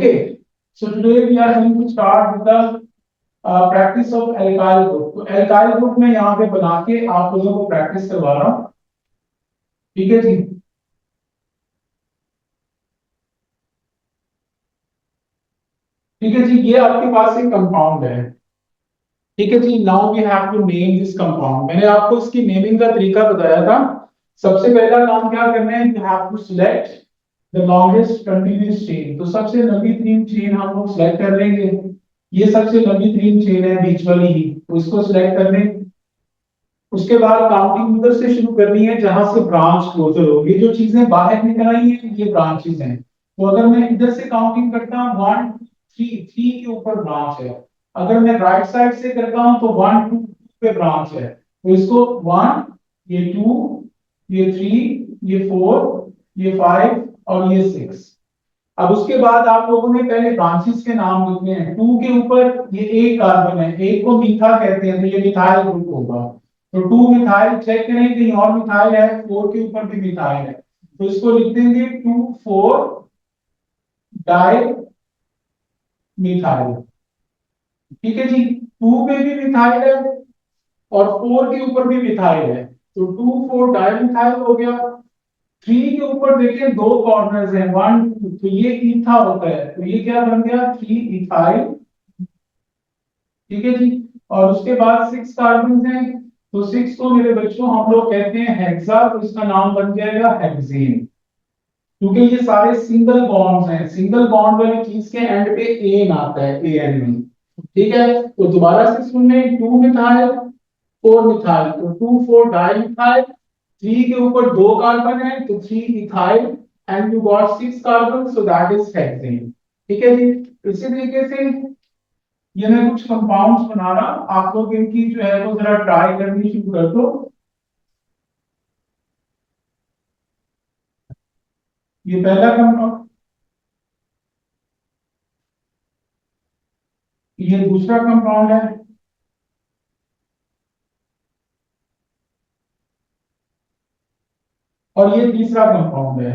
Okay, so today we are going to start with the practice of alkyl group. तो alkyl group में यहाँ पे बना के आप लोगों को प्रैक्टिस करवा रहा हूँ, ठीक है जी। ठीक है जी, ये आपके पास एक कंपाउंड है, ठीक है जी। Now we have to name this compound. मैंने आपको इसकी नेमिंग का तरीका बताया था। सबसे पहला काम क्या करना है, you have to select the longest continuous chain. तो सबसे लंबी तीन चेन हम लोग सिलेक्ट कर लेंगे। ये सबसे लंबी तीन चेन है बीच वाली ही, तो इसको सिलेक्ट कर लें। उसके बाद काउंटिंग उधर से शुरू करनी है जहां से ब्रांच क्लोजर हो। ये जो चीजें बाहर निकल आई हैं ये ब्रांचेस हैं। तो अगर मैं इधर से काउंटिंग करता हूँ 1 2 3, 3 के ऊपर ब्रांच है। अगर मैं राइट साइड से करता हूँ तो 1 2 पे ब्रांच है। तो इसको 1, ये 2, ये 3, ये 4, ये 5 और ये 6। अब उसके बाद आप लोगों ने पहले ब्रांचेस के नाम लिखने हैं। 2 के ऊपर ये एक कार्बन है, एक को मीथा कहते हैं, तो ये मिथाइल ग्रुप होगा। तो 2 मिथाइल चेक करें कहीं और मिथाइल है, 4 के ऊपर भी मिथाइल है, तो इसको लिख देंगे 2,4 डाई मिथाइल। ठीक है जी, 2 पे भी मिथाइल है और 4 के ऊपर भी मिथाइल है, तो 2,4 डाई मिथाइल हो गया। 3 के ऊपर देखें दो कॉर्नर्स हैं, 1 2, तो ये ईथा होता है, तो ये क्या बन गया 3 इथाइल। ठीक है जी, और उसके बाद 6 कार्बन हैं, तो 6 को मेरे बच्चों हम लोग कहते हैं हेक्सा, तो इसका नाम बन जाएगा हेक्सेन। क्योंकि ये सारे सिंगल बॉन्ड्स हैं, सिंगल बॉन्ड वाली चीज के एंड पे एन आता है, एन में। ठीक है, तो दोबारा से सुन लें, 2 मिथाइल 4 मिथाइल, तो 2,4 डाई मिथाइल। 3 के ऊपर दो कार्बन है, तो 3 ethyl and you got 6 carbon, so that is hexane. ठीक है जी, इसी तरीके से ये मैं कुछ कंपाउंड्स बना रहा, आप लोग इनकी जो है वो जरा ट्राई करनी शुरू कर दो। ये पहला कंपाउंड, ये दूसरा कंपाउंड है, और ये तीसरा कंपाउंड है।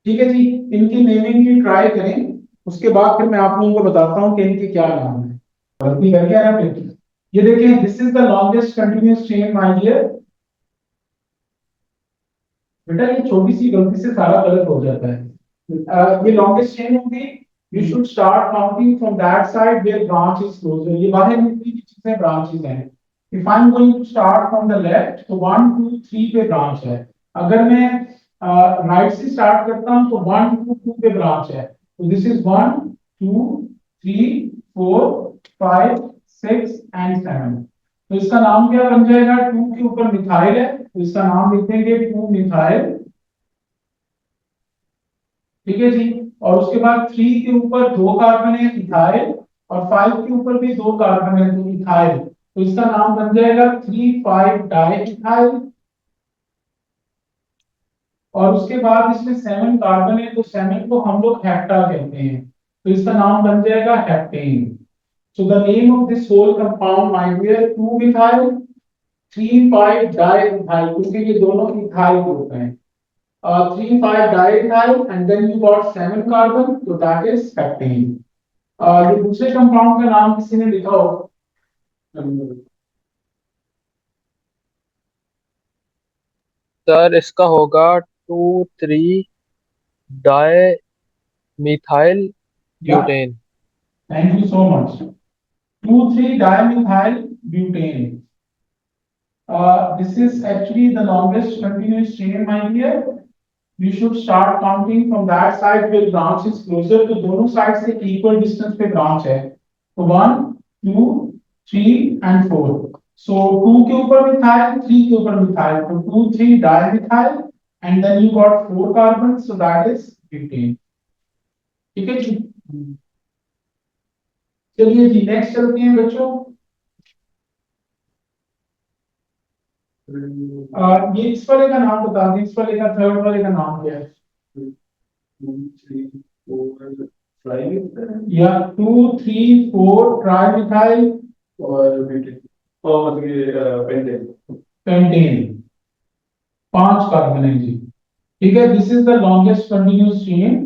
ठीक है जी, इनकी नेमिंग की ट्राई करें, उसके बाद फिर मैं आप लोगों को बताता हूँ कि इनके क्या नाम है। गलती कर क्या है फिर, ये देखिए, this is the longest continuous chain my dear. बेटा ये छोटी सी गलती से सारा गलत हो जाता है। ये लॉन्गेस्ट चेन होगी, you should start counting from that side where branch is closer. ये बाहर निकली हुई चीजें ब्रांचेस हैं। If I am going to start from the left, तो 1 2 3 पे ब्रांच है। अगर मैं राइट से स्टार्ट करता हूं तो 1 2 2 पे ब्रांच है। तो दिस इज 1 2 3 4 5 6 एंड 7। तो इसका नाम क्या बन जाएगा, 2 के ऊपर मिथाइल है, तो इसका नाम लिख देंगे 2 मिथाइल। ठीक है जी, और उसके बाद 3 के ऊपर दो कार्बन है इथाइल, और 5 के ऊपर भी दो कार्बन है तो इथाइल, तो इसका नाम बन जाएगा 3,5 डाई इथाइल। और उसके बाद इसमें 7 कार्बन है, तो 7 को हम लोग हेप्टा कहते हैं, तो इसका नाम बन जाएगा heptane. So the name of this whole compound my dear 2 methyl 3,5 di ethyl, क्योंकि ये दोनों इथाइल ग्रुप हैं। 3,5 diethyl and then you got 7 carbon, so that is heptane. ये दूसरे कंपाउंड का नाम किसी ने लिखा हो? सर इसका होगा 2,3 di methyl Yeah, butane. thank you so much. 2,3 dimethyl butane. This is actually the longest continuous chain, my dear. You should start counting from that side where branch is closer, तो दोनों side से equal distance पे branch है, तो 1 2 3 and 4। so 2 के ऊपर methyl, 3 के ऊपर मिथाइल, तो 2 3 dimethyl and then you got 4 carbon, so that is butane। ठीक है जी, चलिए जी नेक्स्ट चलते हैं बच्चों। ये इस वाले का नाम बता दें, इस वाले का थर्ड वाले का नाम क्या है? 2 3 4 या 2 3 4 ट्राई मिथाइल और ब्यूटेन, और मतलब ये पेंटेन। पेंटेन 5 कार्बन है जी। ठीक है, this is the longest continuous chain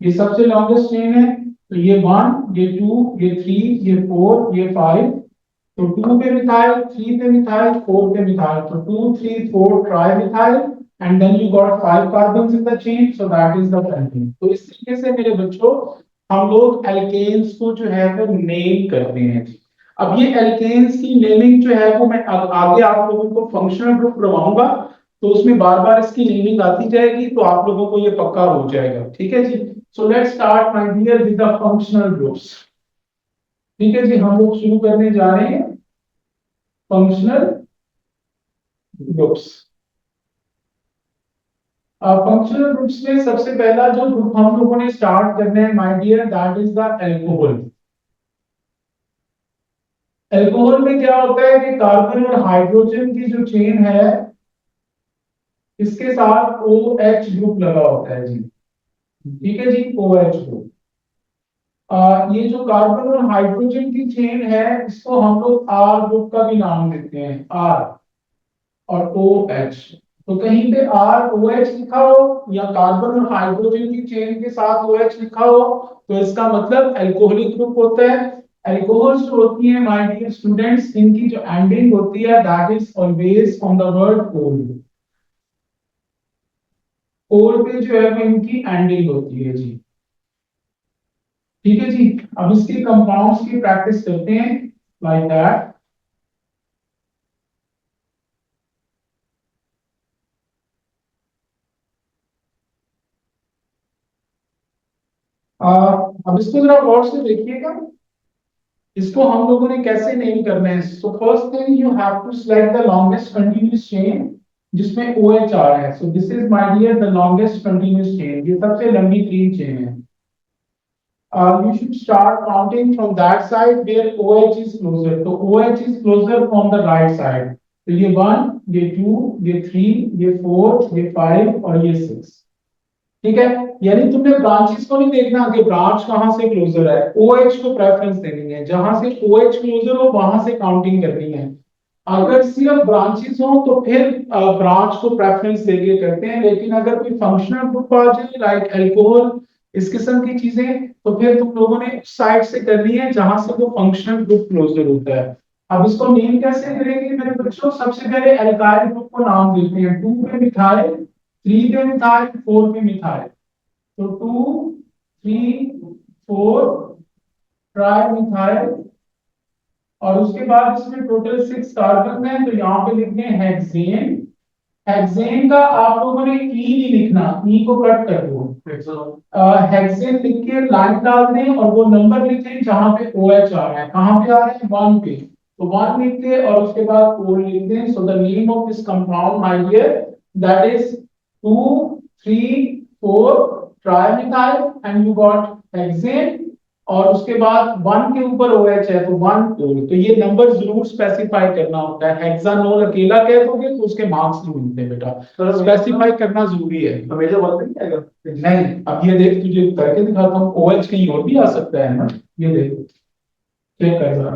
ये सबसे लॉन्गेस्ट चेन है। तो ये 1, ये 2, ये 3, ये 4, ये 5। तो 2 पे मिथाइल, 3 पे मिथाइल, 4 पे मिथाइल, तो 2 3 4 try methyl, and then you got 5 carbons in the chain, so that is the alkane. तो इस तरीके से मेरे बच्चों हम लोग एल्केन्स को जो है वो नेम करते हैं। अब ये एल्केन्स की नेमिंग जो है वो मैं आगे आप लोगों को फंक्शनल ग्रुप करवाऊंगा, तो उसमें बार बार इसकी नेमिंग आती जाएगी, तो आप लोगों को ये पक्का हो जाएगा। ठीक है जी। So let's start my dear with the functional groups. ठीक है जी, हम लोग शुरू करने जा रहे हैं फंक्शनल ग्रुप्स। फंक्शनल ग्रुप्स में सबसे पहला जो ग्रुप हम लोगों ने स्टार्ट करना है my dear, that is the alcohol. Alcohol में क्या होता है कि कार्बन और हाइड्रोजन की जो चेन है इसके साथ ओ एच ग्रुप लगा होता है जी। ठीक है जी, ओ एच ग्रुप। ये जो कार्बन और हाइड्रोजन की चेन है इसको हम लोग आर ग्रुप का भी नाम देते हैं, आर और ओ एच। तो कहीं पे आर ओ एच लिखा हो या कार्बन और हाइड्रोजन की चेन के साथ ओ एच लिखा हो, तो इसका मतलब एल्कोहलिक ग्रुप होता है। एल्कोहल्स जो होती है माय डियर स्टूडेंट्स, इनकी जो एंडिंग होती है that is always on the word ओल। ओल पे जो है वो इनकी एंडिंग होती है जी। ठीक है जी। अब इसके कंपाउंड्स की प्रैक्टिस करते हैं लाइक दैट। अब इसको जरा गौर से देखिएगा, इसको हम लोगों ने कैसे नेम करना है। So first thing you have to select the longest continuous chain जिसमें ओ एच आ रहा है। So this is my dear the longest continuous chain, ये सबसे लंबी ग्रीन चेन है। You should start counting from that side where OH is closer. तो OH is closer from the right side. तो ये 1, ये 2, ये 3, ये 4, ये 5 और ये 6। ठीक है। यानी तुमने ब्रांचेस को नहीं देखना कि ब्रांच कहां से क्लोजर है, OH को प्रेफरेंस देनी है, जहां से OH क्लोजर हो वहां से काउंटिंग करनी है। अगर सिर्फ ब्रांचेस हो तो फिर ब्रांच को प्रेफरेंस देके करते हैं, लेकिन अगर कोई फंक्शनल ग्रुप आ जाए लाइक अल्कोहल, इस किस्म की चीजें, तो फिर तुम लोगों ने साइड से करनी है जहां से वो फंक्शनल ग्रुप क्लोजर होता है। अब इसको नेम कैसे करेंगे मेरे बच्चों, सबसे पहले एल्काइल ग्रुप को नाम देते हैं। 2 पे मिथाइल, 3 पे मिथाइल, 4 पे मिथाइल। तो 2 3 4 ट्राई मिथाइल, और उसके बाद इसमें टोटल 6 कार्बन है, तो यहाँ पे लिखते हैं हेक्सेन। हेक्सेन का आप लोगों ने ई नहीं लिखना, ई को कट कर दो। हेक्सेन लिख के लाइन डाल दें और वो नंबर लिखें जहां पे ओ एच आ रहा है। कहां पे आ रहा है, 1 पे, तो 1 लिख के और उसके बाद 4 लिख दें। So the name of this compound my dear, that is 2 3 4 trimethyl, and you got hexane. और उसके बाद 1 के ऊपर OH है तो 1 2। तो ये नंबर जरूर स्पेसिफाई करना होता है। हेक्सानोल अकेला कह दोगे तो उसके मार्क्स नहीं मिलते बेटा, स्पेसिफाई करना जरूरी है। हमेशा वर्क नहीं आएगा। नहीं, अब ये देख तुझे करके दिखाता हूँ, OH कहीं और भी आ सकता है ना, ये देख चेक कर जरा।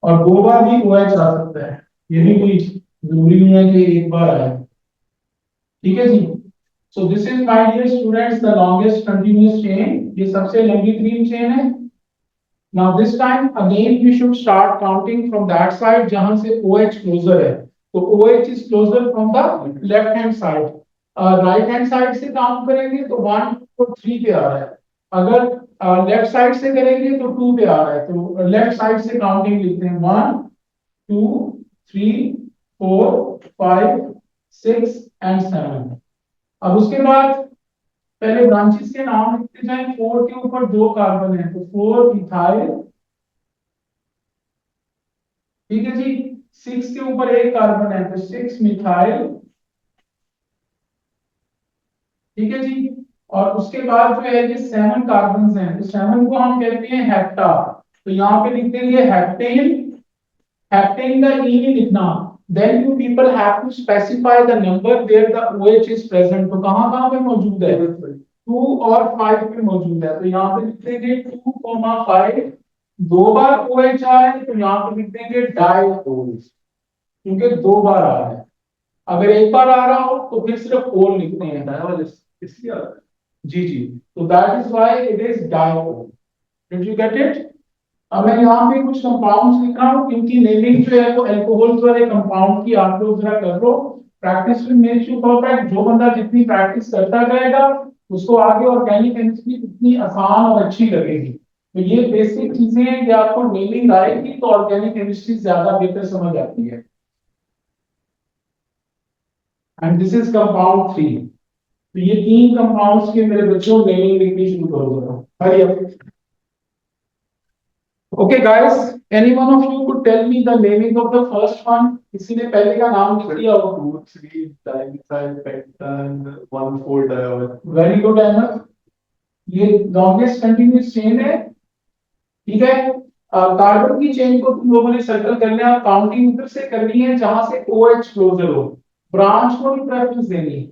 और 2 बार भी OH आ सकता है, ये भी कोई जरूरी नहीं है कि एक बार आए। ठीक है जी। So this is my dear students the longest continuous chain, ये सबसे लंबी ग्रीन चेन है। Now this time again we should start counting from that side जहां से OH closer है। तो OH is closer from the left hand side। Right hand side से count करेंगे तो 1 और 3 पे आ रहा है। अगर लेफ्ट साइड से करेंगे तो 2 पे आ रहा है। तो लेफ्ट साइड से काउंटिंग लिखते हैं 1 2 3 4 5 6 एंड 7। अब उसके बाद पहले ब्रांचेस के नाम लिखते जाएं। 4 के ऊपर 2 कार्बन है तो 4 इथाइल। ठीक है जी। 6 के ऊपर एक कार्बन है तो 6 मिथाइल। ठीक है जी। और उसके बाद जो है ये 7 कार्बन हैं, तो 7 को हम कहते हैं हेप्टा। तो यहाँ पे लिख देंगे हेप्टेन। हेप्टेन का ई नहीं लिखना। Then you people have to specify the number where the OH is present. तो कहाँ पे मौजूद है, 2 और 5 पे मौजूद है। तो यहाँ पे लिख देंगे 2,5। 2 बार OH आ है तो यहाँ पे लिख देंगे डाई, क्योंकि 2 बार आ रहा है। अगर एक बार आ रहा हो तो फिर सिर्फ ओल लिखते हैं, डायोल इसलिए आता है। जी जी, तो that is why it is diol. Did you get it? अब मैं यहाँ पे कुछ कंपाउंड्स लिख रहा हूँ, इनकी नेमिंग जो है वो अल्कोहल्स वाले कंपाउंड की आप लोग जरा कर लो। Practice will make you perfect. जो बंदा जितनी प्रैक्टिस करता जाएगा उसको आगे ऑर्गेनिक केमिस्ट्री उतनी आसान और अच्छी लगेगी। तो ये बेसिक चीजें हैं कि आपको नेमिंग आएगी तो ऑर्गेनिक केमिस्ट्री ज्यादा बेहतर समझ आती है। And this is compound 3। तो ये तीन कंपाउंड्स के मेरे बच्चों नेमिंग लिखनी शुरू करो जरा, hurry up. Okay, guys, any one of you could tell me the naming of the first one? किसी ने पहले का नाम लिख दिया हो? 2,3 dimethyl pentan 1,4 diol। Very good, Ahmad. ये longest continuous chain है, ठीक है। कार्बन की चेन को तुम लोगों ने सर्कल करना है, काउंटिंग उधर से करनी है जहां से OH क्लोजर हो। ब्रांच को भी प्रेफरेंस देनी है,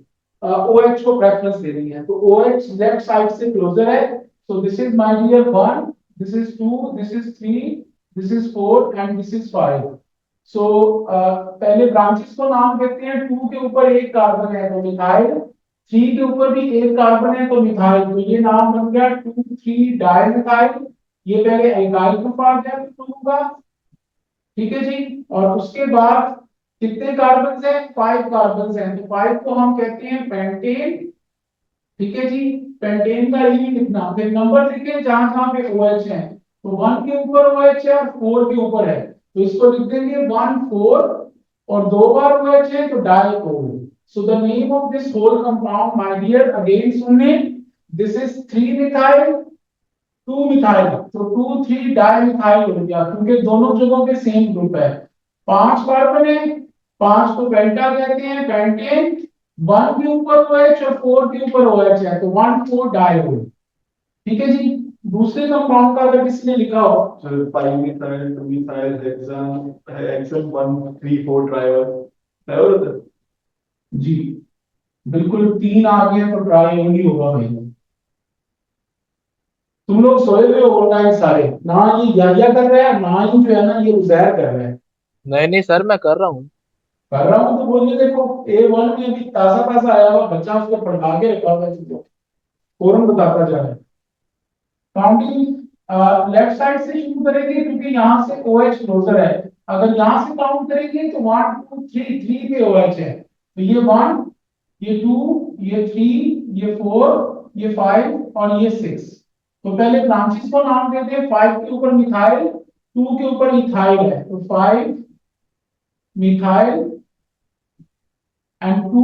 OH को प्रेफरेंस देनी है। तो OH लेफ्ट साइड से क्लोजर है। So this is my dear 1, this is 2, this is 3, this is 4 and this is 5। So पहले ब्रांचेस को नाम देते हैं। 2 के ऊपर एक कार्बन है तो मिथाइल, 3 के ऊपर भी एक कार्बन है तो मिथाइल। तो ये नाम बन गया 2,3 डाइमिथाइल। ये पहले एल्काइल ग्रुप आ गया टू का, ठीक है जी। और उसके बाद कितने कार्बन हैं? 5 कार्बन हैं, तो 5 को हम कहते हैं पेंटेन, ठीक है जी। पेंटेन का ई लिखना, फिर नंबर लिखे जहां जहां पे OH है। तो 1 के ऊपर OH है और 4 के ऊपर है, तो इसको लिख देंगे 1 4। और 2 बार OH है तो डाइकोल। So the name of this whole compound my dear, again सुनने, दिस इज 3 मिथाइल 2 मिथाइल। तो 2,3 डाइमिथाइल हो गया, क्योंकि दोनों जगहों पे सेम ग्रुप है। 5 कार्बन है, 5 को पेंटा कहते हैं, पेंटेन। 1 के ऊपर OH और 4 के ऊपर OH है, तो 1,4 डायोल, ठीक है जी। दूसरे कंपाउंड का अगर किसी ने लिखा हो, sir 5 methyl 2 methyl hexane hexane 1 3 4 triol, triol होता है जी। बिल्कुल 3 आ गया तो ट्रायोल ही होगा भाई। तुम लोग सोए हुए हो ऑनलाइन सारे, ना ये याया कर रहे हैं ना ही जो है ना ये उजैर कर रहे हैं। नहीं नहीं सर, मैं कर रहा हूँ। कर रहा हूँ तो बोलिए। देखो A1 में अभी ताजा ताजा आया हुआ बच्चा, उसको पढ़ा के रखा हुआ है चीजों, फौरन बताता जा रहा है। काउंटिंग लेफ्ट साइड से शुरू करेंगे क्योंकि यहाँ से OH क्लोजर है। अगर यहाँ से काउंट करेंगे तो 1 2 3, 3 पे OH है, तो ये 1, ये 2, ये 3, ये 4, ये 5 और ये 6। तो पहले ब्रांचेस को नाम देते हैं। 5 के ऊपर मिथाइल, 2 के ऊपर इथाइल है, तो 5 मिथाइल एंड 2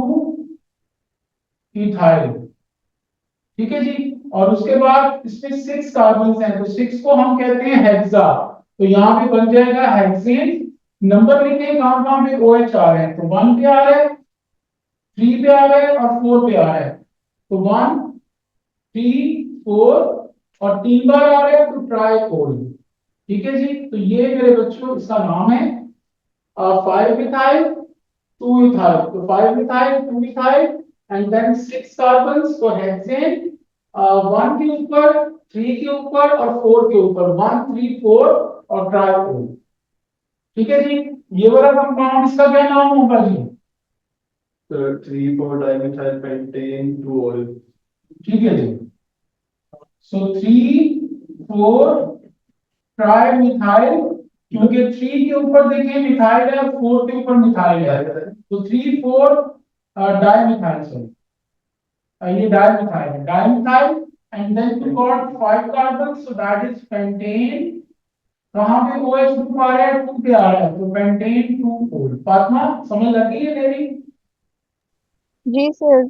इथाइल, ठीक है जी। और उसके बाद इसमें 6 कार्बन हैं, तो 6 को हम कहते हैं हेक्सा। तो यहाँ पे बन जाएगा हेक्सेन। नंबर लिखे कहां कहां पे OH आ रहे हैं, तो 1 पे आ रहा है, 3 पे आ रहा है और 4 पे आ रहा है। तो 1 3 4 और 3 बार आ रहा है तो ट्राइकोल, ठीक है जी। तो ये मेरे बच्चों इसका नाम है 5 मिथाइल 2 इथाइल। तो 5 methyl 2 ethyl and then 6 carbon, तो हेक्सेन। 1 के ऊपर 3 के ऊपर और 4 के ऊपर 1 3 4 और ट्राइकोल, ठीक है जी। ये वाला कंपाउंड इसका क्या नाम होगा जी? 3 4 डाइमिथाइल पेंटेन 2 ऑल, ठीक है जी। सो 3 4 ट्राई मिथाइल, क्योंकि 3 के ऊपर देखिए मिथाइल है और 4 के ऊपर मिथाइल है, तो 3 4 डाई मिथाइल, सॉरी ये डाई मिथाइल है, di methyl. And then we got 5 carbon, so that is pentane. कहां पे OH ग्रुप आ रहा है? 2 पे आ रहा है, तो पेंटेन 2 फोल्ड। फातिमा समझ लगी है मेरी? जी सर।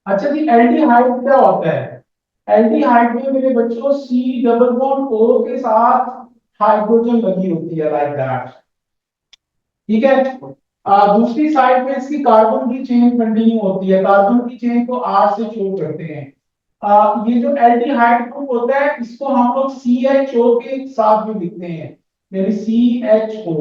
अच्छा जी, एल्डिहाइड क्या होता है? एल्डिहाइड में मेरे बच्चों C डबल बॉन्ड O के साथ हाइड्रोजन लगी होती है, लाइक दैट, ठीक है। दूसरी साइड पे इसकी कार्बन की चेन कंटिन्यू होती है, कार्बन की चेन को R से शो करते हैं। ये जो एल्डिहाइड ग्रुप होता है इसको हम लोग CHO के साथ भी लिखते हैं, यानी CHO।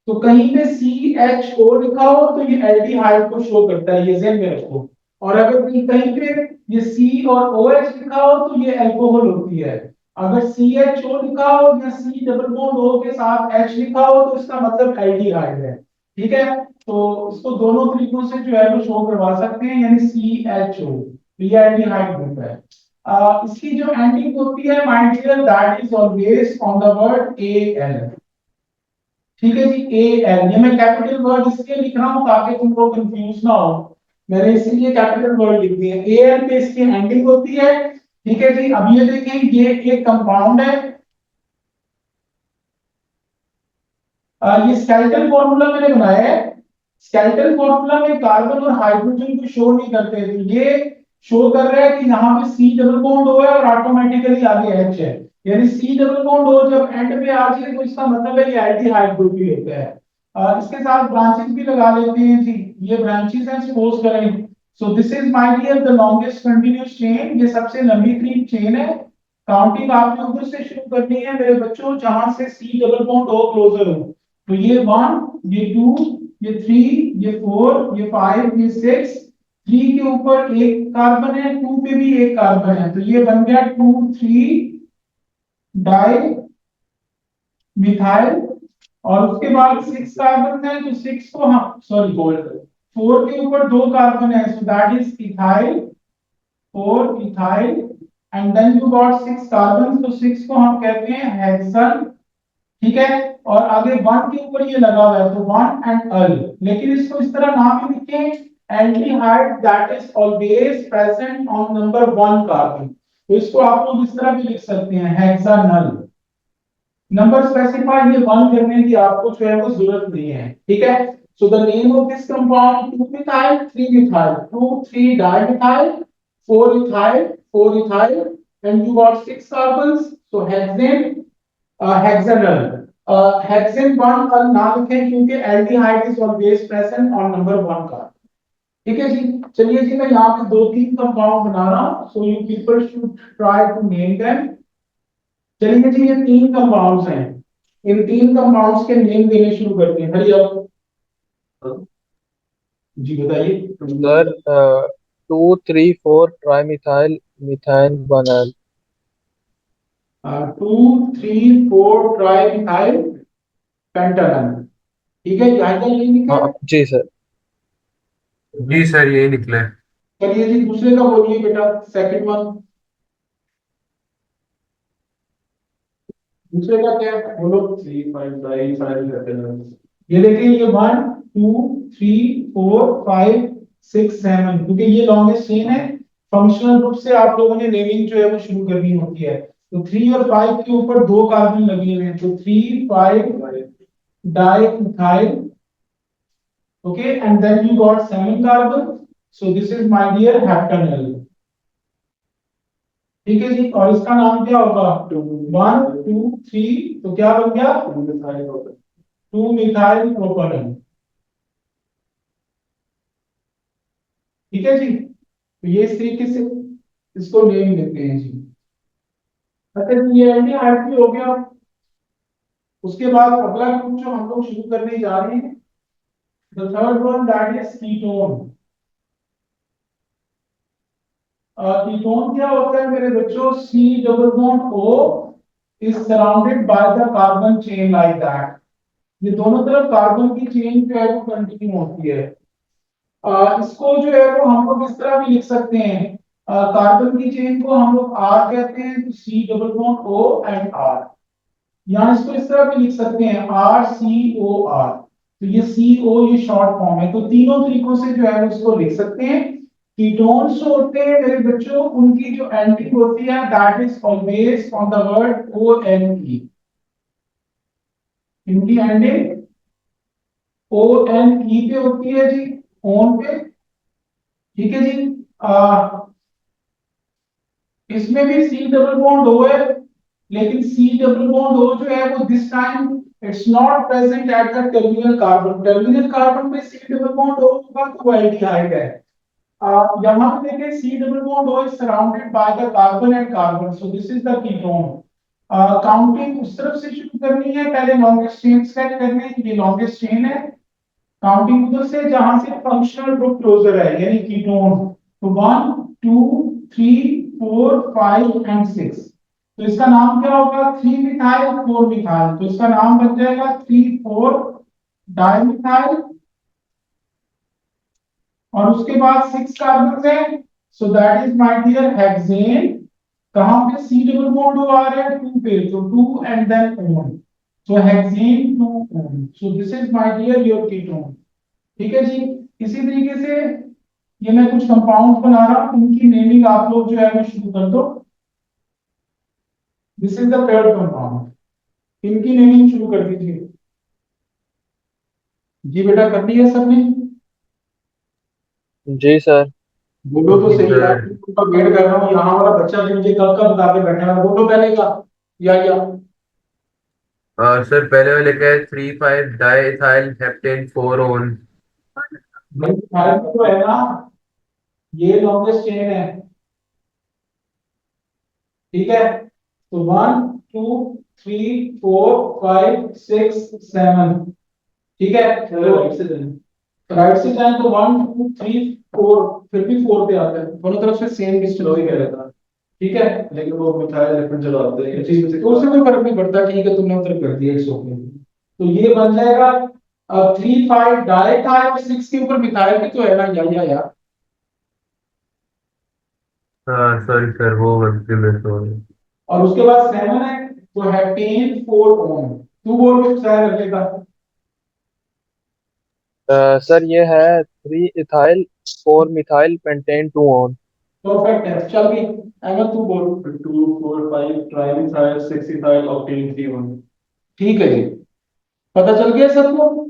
तो कहीं पे CHO लिखा हो तो ये एल्डिहाइड को शो करता है, ये ध्यान में रखो। और अगर कहीं कहीं पे ये C और OH लिखा हो तो ये अल्कोहल होती है। अगर CHO लिखा हो या C डबल बॉन्ड O के साथ H लिखा हो तो इसका मतलब एल्डिहाइड है। ठीक है, तो इसको दोनों तरीकों से जो है वो शो करवा सकते हैं, यानी CHO, तो ये एल्डिहाइड ग्रुप है। इसकी जो एंडिंग होती है my dear, that is always on the word AL। ठीक है जी, AL, ये मैं कैपिटल वर्ड इसलिए लिख रहा हूं ताकि तुम लोग कंफ्यूज ना हो, मैंने इसीलिए कैपिटल वर्ड लिख दिए। AL पे इसकी एंडिंग होती है। ठीक है जी, अब ये देखें, ये एक कंपाउंड है। ये स्केलेटल फॉर्मूला मैंने बनाया है। स्केलेटल फॉर्मूला में कार्बन और हाइड्रोजन को शो नहीं करते, तो ये शो कर रहा है कि यहाँ पे C डबल बॉन्ड O है और ऑटोमेटिकली आगे H है, यानी C डबल बॉन्ड O जब एंड पे आ जाए तो इसका मतलब है ये एल्डिहाइड ग्रुप ही होता है। इसके साथ ब्रांचेस भी लगा लेते हैं जी, ये ब्रांचेस हैं, सपोज करें। So this is my dear the longest continuous chain, ये सबसे लंबी क्रीम चेन है। काउंटिंग आपने उधर से शुरू करनी है मेरे बच्चों, जहां से C double bond O closer हो। तो ये 1, ये 2, ये 3, ये 4, ये 5, ये 6। 3 के ऊपर एक कार्बन है, 2 पे भी एक कार्बन है, तो ये बन गया 2 3 डाई मिथाइल। और उसके बाद 6 कार्बन है, तो 6 को हम सॉरी बोल 4 के ऊपर दो कार्बन है, so that is ethyl, 4 ethyl. And then you got 6 carbon, तो 6 को हम कहते हैं हेक्सन। ठीक है, और आगे 1 के ऊपर ये लगा हुआ है, तो 1 एंड अल, लेकिन इसको इस तरह नाम ही लिखें, aldehyde that is always present on number 1 carbon. तो इसको आप लोग इस तरह भी लिख सकते हैं, हेक्सानल। नंबर स्पेसिफाई ये 1 करने की आपको जो है वो जरूरत नहीं है। ठीक है, so the name of this compound 2 methyl 3 methyl 2 3 dimethyl 4 ethyl 4 ethyl, and you got 6 carbons, so hexane, hexanal. Hexane 1 al ना लिखें क्योंकि aldehyde is always present on number 1 carbon. ठीक है जी, चलिए जी, मैं यहाँ पे 2-3 कंपाउंड बना रहा हूँ, so you people should try to name them. चलिए जी, ये 3 कंपाउंड्स हैं, इन 3 कंपाउंड्स के नेम देने शुरू करते हैं। हरी आप जी बताइए। Sir 2 3 4 trimethyl methine 1L। 2 3 4 tri methyl pentanal. ठीक है, क्या क्या ये लिखा हाँ है? जी सर। जी सर, यही निकला है। चलिए जी, दूसरे का बोलिए बेटा, सेकंड वन, दूसरे का क्या है बोलो। 3 5 करते हैं। ये देखिए, ये 1 2 3 4 5 6 7, क्योंकि ये लॉन्गेस्ट चेन है। फंक्शनल ग्रुप से आप लोगों ने नेमिंग जो है वो शुरू करनी होती है, तो 3 और 5 के ऊपर दो कार्बन लगे हुए हैं, तो 3 5 dimethyl. Okay, and then you got 7 carbon, so this is my dear heptanal. ठीक है जी, और इसका नाम क्या होगा? 1 2 3, तो क्या बन गया? 2 मिथाइल प्रोपेनॉल। ठीक है जी, तो ये इस तरीके से इसको नेम देते हैं जी। अच्छा जी, ये एल्डिहाइड भी हो गया। उसके बाद अगला ग्रुप जो हम लोग शुरू करने जा रहे हैं, the third one, that is ketone. Ketone क्या होता है मेरे बच्चों? C double bond O is surrounded by the carbon chain like that. ये दोनों तरफ कार्बन की चेन जो है वो कंटिन्यू होती है। इसको जो है वो हम लोग इस तरह भी लिख सकते हैं, कार्बन की चेन को हम लोग R कहते हैं, तो C double bond O and R। यहाँ इसको इस तरह भी लिख सकते हैं, RCOR। तो ये CO ये शॉर्ट फॉर्म है, तो तीनों तरीकों से जो है वो इसको लिख सकते हैं। कीटोन्स जो होते हैं मेरे बच्चों, उनकी जो एंटिक होती है that is always on the word ONE। इनकी एंडिंग ONE पे होती है जी, ओन पे। ठीक है जी, इसमें भी C डबल बॉन्ड O है, लेकिन C डबल बॉन्ड O जो है वो this time it's not present at the terminal carbon. Terminal carbon पे C डबल बॉन्ड O होगा तो वो एल्डिहाइड है। यहाँ पे देखिए, C double bond O is surrounded by the carbon and carbon, so this is the ketone। Counting उस तरफ से शुरू करनी है, पहले लॉन्गेस्ट चेन सेट करने हैं, ये लॉन्गेस्ट चेन है। काउंटिंग उधर से जहां से फंक्शनल ग्रुप क्लोजर है, यानी कीटोन, तो 1 2 3 4 5 एंड 6। तो इसका नाम क्या होगा, 3 मिथाइल 4 मिथाइल, तो इसका नाम बन जाएगा 3,4 डाइमिथाइल। और उसके बाद 6 कार्बन है, so that is my dear hexane. कहां पे सी डबल बॉन्ड आ रहा है, 2 पे, तो 2 and then one, so hexane 2 one, so this is my dear your ketone. ठीक है जी। इसी तरीके से ये मैं कुछ कंपाउंड बना रहा हूं, इनकी नेमिंग आप लोग जो है वो शुरू कर दो। This is the third compound, इनकी नेमिंग शुरू कर दीजिए। जी बेटा, कर दी है सबने? जी सर। बोलो तो जी सही यार, सर। उनका वेट कर रहा हूँ, यहाँ वाला बच्चा भी मुझे कब कब बता के बैठा है, बोलो पहले का। या सर पहले वाले क्या है, 3,5 डाइथाइल हेप्टेन 4 ओन। भाई भारत में तो है ना, ये लॉन्गेस्ट चेन है। ठीक है, तो 1 2 3 4 5 6 7। ठीक है, चलो राइट से जाए तो 1 2 3 4, फिर भी 4 पे आता है, दोनों तरफ से सेम डिस्टेंस ही रहेगा। ठीक है, लेकिन वो मिथाइल लेकिन चलो आते हैं चीज से, तो उससे कोई फर्क नहीं पड़ता। ठीक है, तुमने उधर कर दिया 100 पे, तो ये बन जाएगा 3,5 डाइथाइल 6 के ऊपर मिथाइल भी तो है ना, या यार। हाँ सॉरी सर, वो गलती मेरे से हो गई। और उसके बाद 7 है, तो हेप्टेन 4 ओन, तू बोल के ट्राई कर लेगा। सर ये है 3 ethyl 4 methyl pentane 2 on. Perfect है, चल भी अहमद तू बोल। 2 4 5 ट्राइमिथाइल 6 इथाइल ऑक्टेन 3 1। ठीक है जी, पता चल गया सबको।